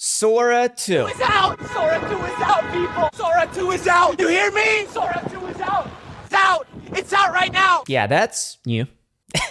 Sora 2. It's out! Sora 2 is out, people! Sora 2 is out! You hear me? Sora 2 is out! It's out! It's out right now! Yeah, that's new.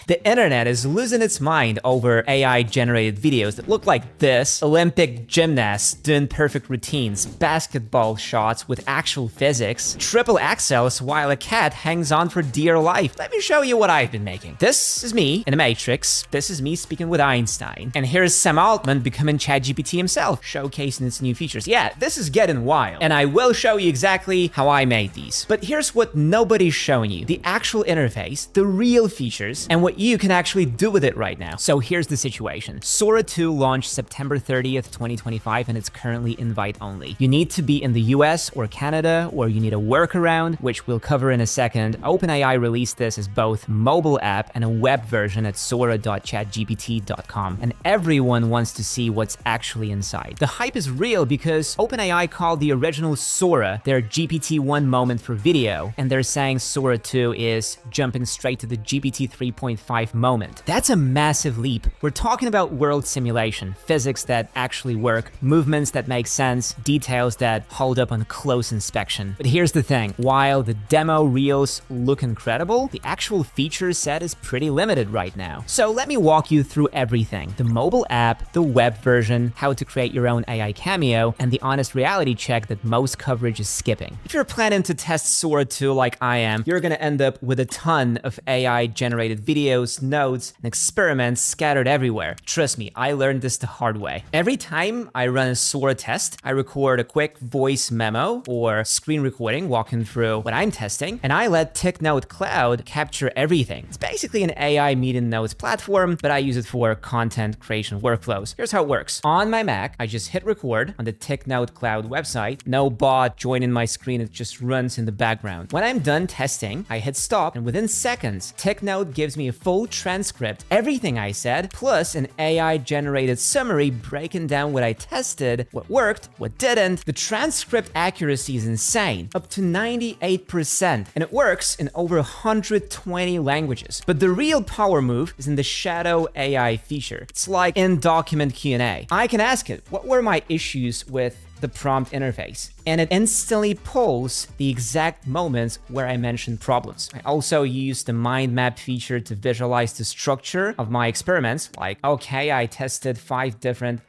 The internet is losing its mind over AI-generated videos that look like this. Olympic gymnasts doing perfect routines, basketball shots with actual physics, triple axels while a cat hangs on for dear life. Let me show you what I've been making. This is me in a Matrix. This is me speaking with Einstein. And here's Sam Altman becoming ChatGPT himself, showcasing its new features. Yeah, this is getting wild. And I will show you exactly how I made these. But here's what nobody's showing you. The actual interface, the real features, and what you can actually do with it right now. So here's the situation. Sora 2 launched September 30th, 2025, and it's currently invite only. You need to be in the US or Canada, or you need a workaround, which we'll cover in a second. OpenAI released this as both mobile app and a web version at sora.chatgpt.com, and everyone wants to see what's actually inside. The hype is real because OpenAI called the original Sora their GPT-1 moment for video, and they're saying Sora 2 is jumping straight to the GPT 3.5 moment. That's a massive leap. We're talking about world simulation, physics that actually work, movements that make sense, details that hold up on close inspection. But here's the thing, while the demo reels look incredible, the actual feature set is pretty limited right now. So let me walk you through everything. The mobile app, the web version, how to create your own AI cameo, and the honest reality check that most coverage is skipping. If you're planning to test Sora 2 like I am, you're gonna end up with a ton of AI-generated videos, notes, and experiments scattered everywhere. Trust me, I learned this the hard way. Every time I run a Sora test, I record a quick voice memo or screen recording walking through what I'm testing, and I let TikNote Cloud capture everything. It's basically an AI meeting notes platform, but I use it for content creation workflows. Here's how it works. On my Mac, I just hit record on the TikNote Cloud website. No bot joining my screen, it just runs in the background. When I'm done testing, I hit stop, and within seconds, TikNote gives me a full transcript, everything I said, plus an AI-generated summary breaking down what I tested, what worked, what didn't. The transcript accuracy is insane, up to 98%, and it works in over 120 languages. But the real power move is in the Shadow AI feature. It's like in document Q&A. I can ask it, what were my issues with the prompt interface, and it instantly pulls the exact moments where I mentioned problems. I also use the mind map feature to visualize the structure of my experiments, like, okay, I tested 5 different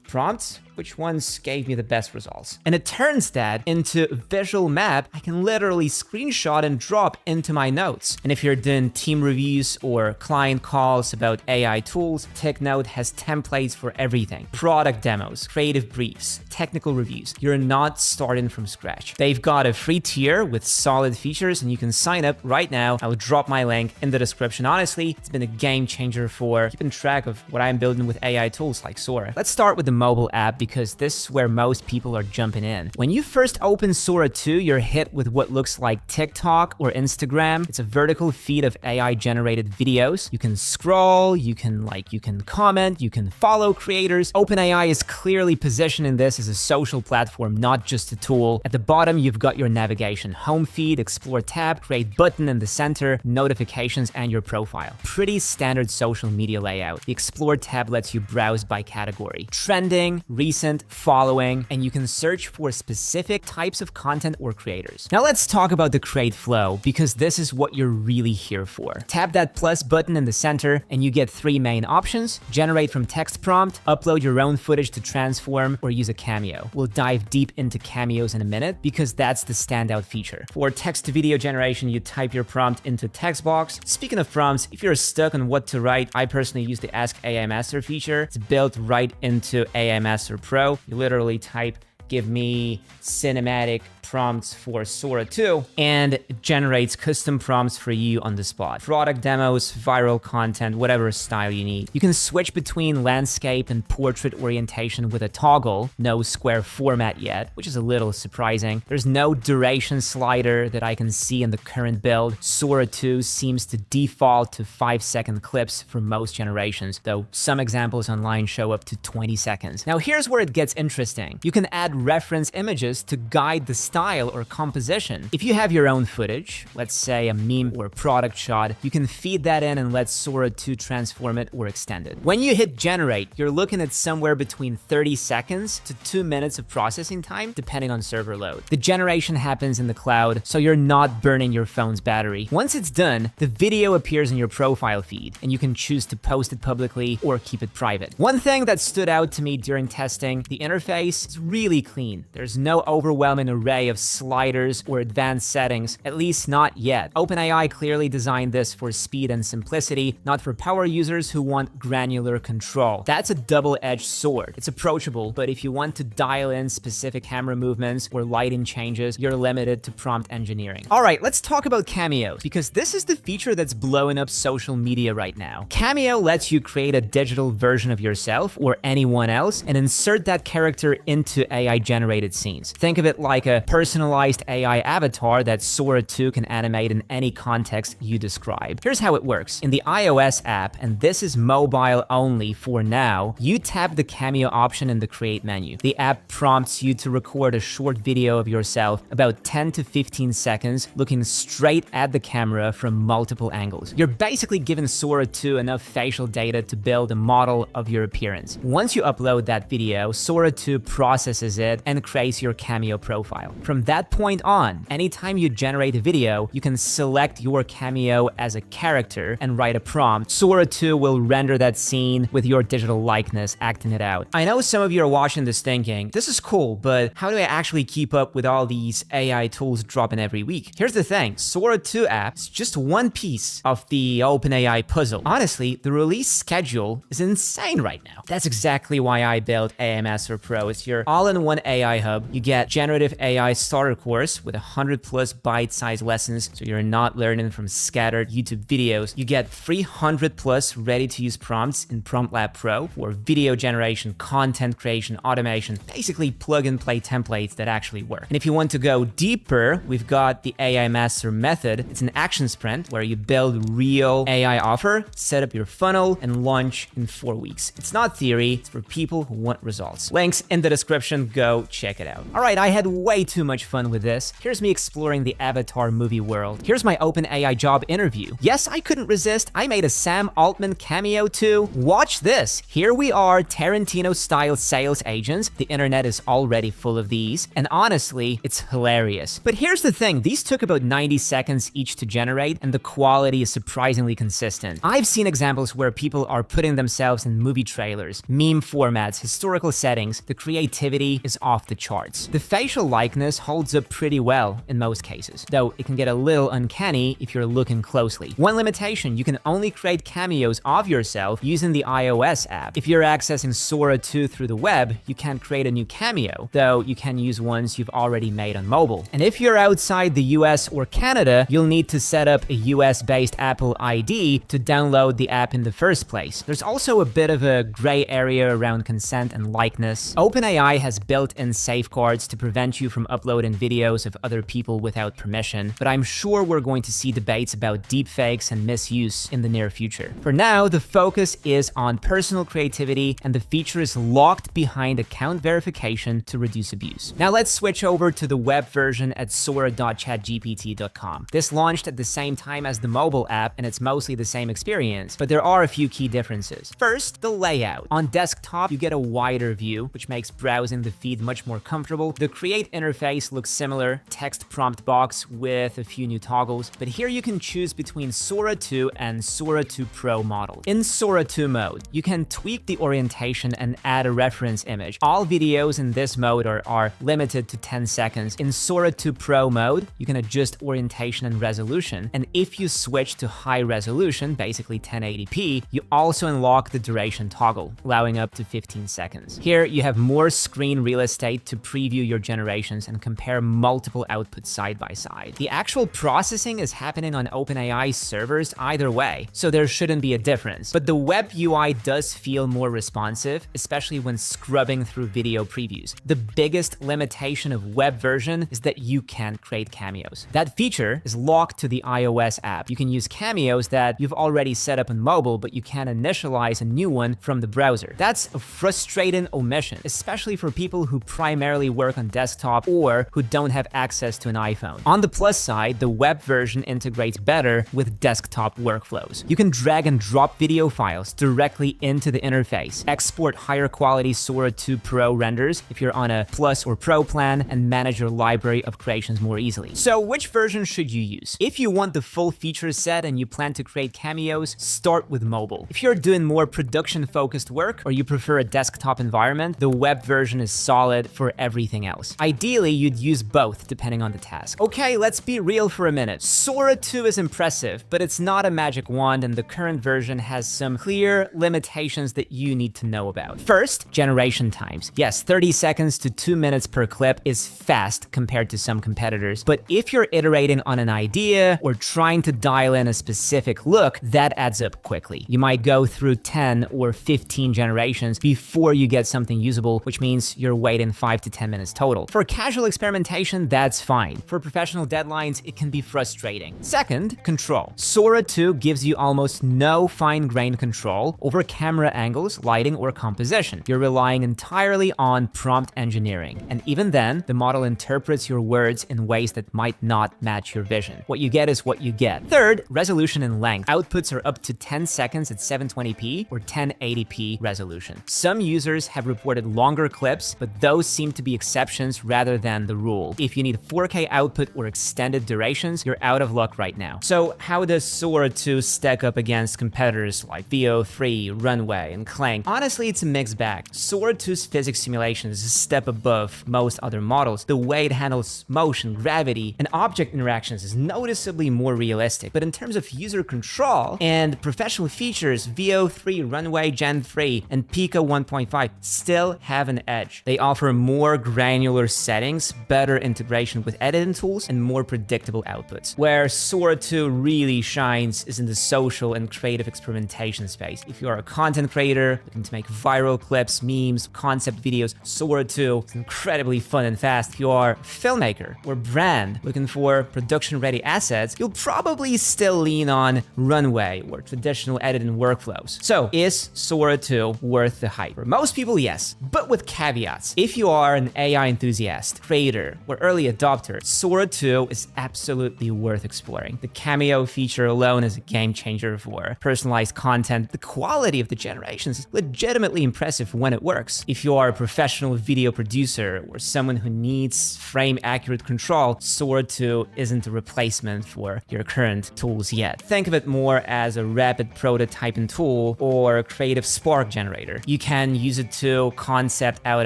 prompts, which ones gave me the best results? And it turns that into a visual map I can literally screenshot and drop into my notes. And if you're doing team reviews or client calls about AI tools, TikNote has templates for everything. Product demos, creative briefs, technical reviews. You're not starting from scratch. They've got a free tier with solid features, and you can sign up right now. I'll drop my link in the description. Honestly, it's been a game changer for keeping track of what I'm building with AI tools like Sora. Let's start with the mobile app, because this is where most people are jumping in. When you first open Sora 2, you're hit with what looks like TikTok or Instagram. It's a vertical feed of AI-generated videos. You can scroll, you can like, you can comment, you can follow creators. OpenAI is clearly positioning this as a social platform, not just a tool. At the bottom, you've got your navigation, home feed, explore tab, create button in the center, notifications, and your profile. Pretty standard social media layout. The explore tab lets you browse by category. Trending, recent, following, and you can search for specific types of content or creators. Now let's talk about the create flow, because this is what you're really here for. Tap that plus button in the center and you get 3 main options: generate from text prompt, upload your own footage to transform, or use a cameo. We'll dive deep into cameos in a minute because that's the standout feature. For text to video generation, you type your prompt into text box. Speaking of prompts, if you're stuck on what to write, I personally use the Ask AI Master feature. It's built right into AI Master Pro. You literally type, give me cinematic prompts for Sora 2, and it generates custom prompts for you on the spot. Product demos, viral content, whatever style you need. You can switch between landscape and portrait orientation with a toggle. No square format yet, which is a little surprising. There's no duration slider that I can see in the current build. Sora 2 seems to default to 5-second clips for most generations, though some examples online show up to 20 seconds. Now here's where it gets interesting. You can add reference images to guide the style or composition. If you have your own footage, let's say a meme or product shot, you can feed that in and let Sora 2 transform it or extend it. When you hit generate, you're looking at somewhere between 30 seconds to 2 minutes of processing time, depending on server load. The generation happens in the cloud, so you're not burning your phone's battery. Once it's done, the video appears in your profile feed, and you can choose to post it publicly or keep it private. One thing that stood out to me during testing, the interface is really clean. There's no overwhelming array of sliders or advanced settings, at least not yet. OpenAI clearly designed this for speed and simplicity, not for power users who want granular control. That's a double-edged sword. It's approachable, but if you want to dial in specific camera movements or lighting changes, you're limited to prompt engineering. All right, let's talk about cameos, because this is the feature that's blowing up social media right now. Cameo lets you create a digital version of yourself or anyone else and insert that character into AI-generated scenes. Think of it like a personalized AI avatar that Sora 2 can animate in any context you describe. Here's how it works. In the iOS app, and this is mobile only for now, you tap the cameo option in the Create menu. The app prompts you to record a short video of yourself, about 10 to 15 seconds, looking straight at the camera from multiple angles. You're basically giving Sora 2 enough facial data to build a model of your appearance. Once you upload that video, Sora 2 processes it and creates your cameo profile. From that point on, anytime you generate a video, you can select your cameo as a character and write a prompt. Sora 2 will render that scene with your digital likeness acting it out. I know some of you are watching this thinking, this is cool, but how do I actually keep up with all these AI tools dropping every week? Here's the thing, Sora 2 app is just one piece of the OpenAI puzzle. Honestly, the release schedule is insane right now. That's exactly why I built AI Master Pro. It's your all-in-one AI hub. You get Generative AI starter course with 100+ bite-sized lessons, so you're not learning from scattered YouTube videos. You get 300+ ready-to-use prompts in Prompt Lab Pro for video generation, content creation, automation, basically plug-and-play templates that actually work. And if you want to go deeper, we've got the AI Master Method. It's an action sprint where you build real AI offer, set up your funnel, and launch in 4 weeks. It's not theory, it's for people who want results. Links in the description, go check it out. All right, I had way too much fun with this. Here's me exploring the Avatar movie world. Here's my OpenAI job interview. Yes, I couldn't resist. I made a Sam Altman cameo too. Watch this. Here we are, Tarantino-style sales agents. The internet is already full of these, and honestly, it's hilarious. But here's the thing, these took about 90 seconds each to generate, and the quality is surprisingly consistent. I've seen examples where people are putting themselves in movie trailers, meme formats, historical settings. The creativity is off the charts. The facial likeness holds up pretty well in most cases, though it can get a little uncanny if you're looking closely. One limitation, you can only create cameos of yourself using the iOS app. If you're accessing Sora 2 through the web, you can't create a new cameo, though you can use ones you've already made on mobile. And if you're outside the US or Canada, you'll need to set up a US-based Apple ID to download the app in the first place. There's also a bit of a gray area around consent and likeness. OpenAI has built-in safeguards to prevent you from uploading videos of other people without permission, but I'm sure we're going to see debates about deepfakes and misuse in the near future. For now, the focus is on personal creativity, and the feature is locked behind account verification to reduce abuse. Now let's switch over to the web version at sora.chatgpt.com. This launched at the same time as the mobile app, and it's mostly the same experience, but there are a few key differences. First, the layout. On desktop, you get a wider view, which makes browsing the feed much more comfortable. The Create interface looks similar, text prompt box with a few new toggles, but here you can choose between Sora 2 and Sora 2 Pro model. In Sora 2 mode, you can tweak the orientation and add a reference image. All videos in this mode are limited to 10 seconds. In Sora 2 Pro mode, you can adjust orientation and resolution, and if you switch to high resolution, basically 1080p, you also unlock the duration toggle, allowing up to 15 seconds. Here, you have more screen real estate to preview your generations and compare multiple outputs side by side. The actual processing is happening on OpenAI servers either way, so there shouldn't be a difference. But the web UI does feel more responsive, especially when scrubbing through video previews. The biggest limitation of web version is that you can't create cameos. That feature is locked to the iOS app. You can use cameos that you've already set up on mobile, but you can't initialize a new one from the browser. That's a frustrating omission, especially for people who primarily work on desktop or who don't have access to an iPhone. On the plus side, the web version integrates better with desktop workflows. You can drag and drop video files directly into the interface, export higher quality Sora 2 Pro renders if you're on a Plus or Pro plan, and manage your library of creations more easily. So which version should you use? If you want the full feature set and you plan to create cameos, start with mobile. If you're doing more production-focused work or you prefer a desktop environment, the web version is solid for everything else. Ideally, you'd use both depending on the task. Okay, let's be real for a minute. Sora 2 is impressive, but it's not a magic wand, and the current version has some clear limitations that you need to know about. First, generation times. Yes, 30 seconds to 2 minutes per clip is fast compared to some competitors, but if you're iterating on an idea or trying to dial in a specific look, that adds up quickly. You might go through 10 or 15 generations before you get something usable, which means you're waiting 5 to 10 minutes total. For casual experimentation, that's fine. For professional deadlines, it can be frustrating. Second, control. Sora 2 gives you almost no fine-grained control over camera angles, lighting, or composition. You're relying entirely on prompt engineering. And even then, the model interprets your words in ways that might not match your vision. What you get is what you get. Third, resolution and length. Outputs are up to 10 seconds at 720p or 1080p resolution. Some users have reported longer clips, but those seem to be exceptions rather than the rule. If you need 4K output or extended durations, you're out of luck right now. So how does Sora 2 stack up against competitors like Veo 3, Runway, and Kling? Honestly, it's a mixed bag. Sora 2's physics simulation is a step above most other models. The way it handles motion, gravity, and object interactions is noticeably more realistic. But in terms of user control and professional features, Veo 3, Runway Gen 3, and Pico 1.5 still have an edge. They offer more granular settings, better integration with editing tools, and more predictable outputs. Where Sora 2 really shines is in the social and creative experimentation space. If you are a content creator looking to make viral clips, memes, concept videos, Sora 2 is incredibly fun and fast. If you are a filmmaker or brand looking for production-ready assets, you'll probably still lean on Runway or traditional editing workflows. So, is Sora 2 worth the hype? For most people, yes, but with caveats. If you are an AI enthusiast, creator, or early adopter, Sora 2 is absolutely worth exploring. The cameo feature alone is a game changer for personalized content. The quality of the generations is legitimately impressive when it works. If you are a professional video producer or someone who needs frame-accurate control, Sora 2 isn't a replacement for your current tools yet. Think of it more as a rapid prototyping tool or a creative spark generator. You can use it to concept out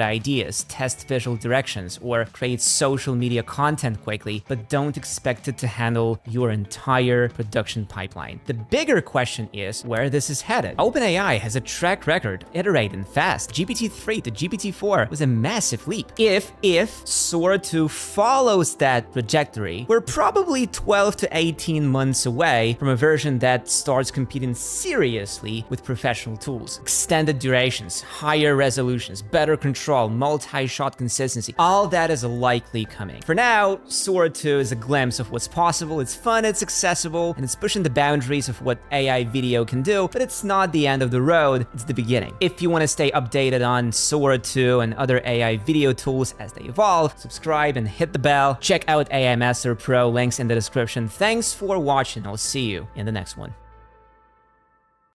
ideas, test visual directions, or create social media content quickly, but don't expect it to handle your entire production pipeline. The bigger question is where this is headed. OpenAI has a track record iterating fast. GPT-3 to GPT-4 was a massive leap. If Sora 2 follows that trajectory, we're probably 12 to 18 months away from a version that starts competing seriously with professional tools. Extended durations, higher resolutions, better control, multi-shot consistency, all that is likely coming. For now, Sora 2 is a glimpse of what's possible. It's fun, it's accessible, and it's pushing the boundaries of what AI video can do, but it's not the end of the road, it's the beginning. If you want to stay updated on Sora 2 and other AI video tools as they evolve, subscribe and hit the bell. Check out AI Master Pro, links in the description. Thanks for watching, I'll see you in the next one.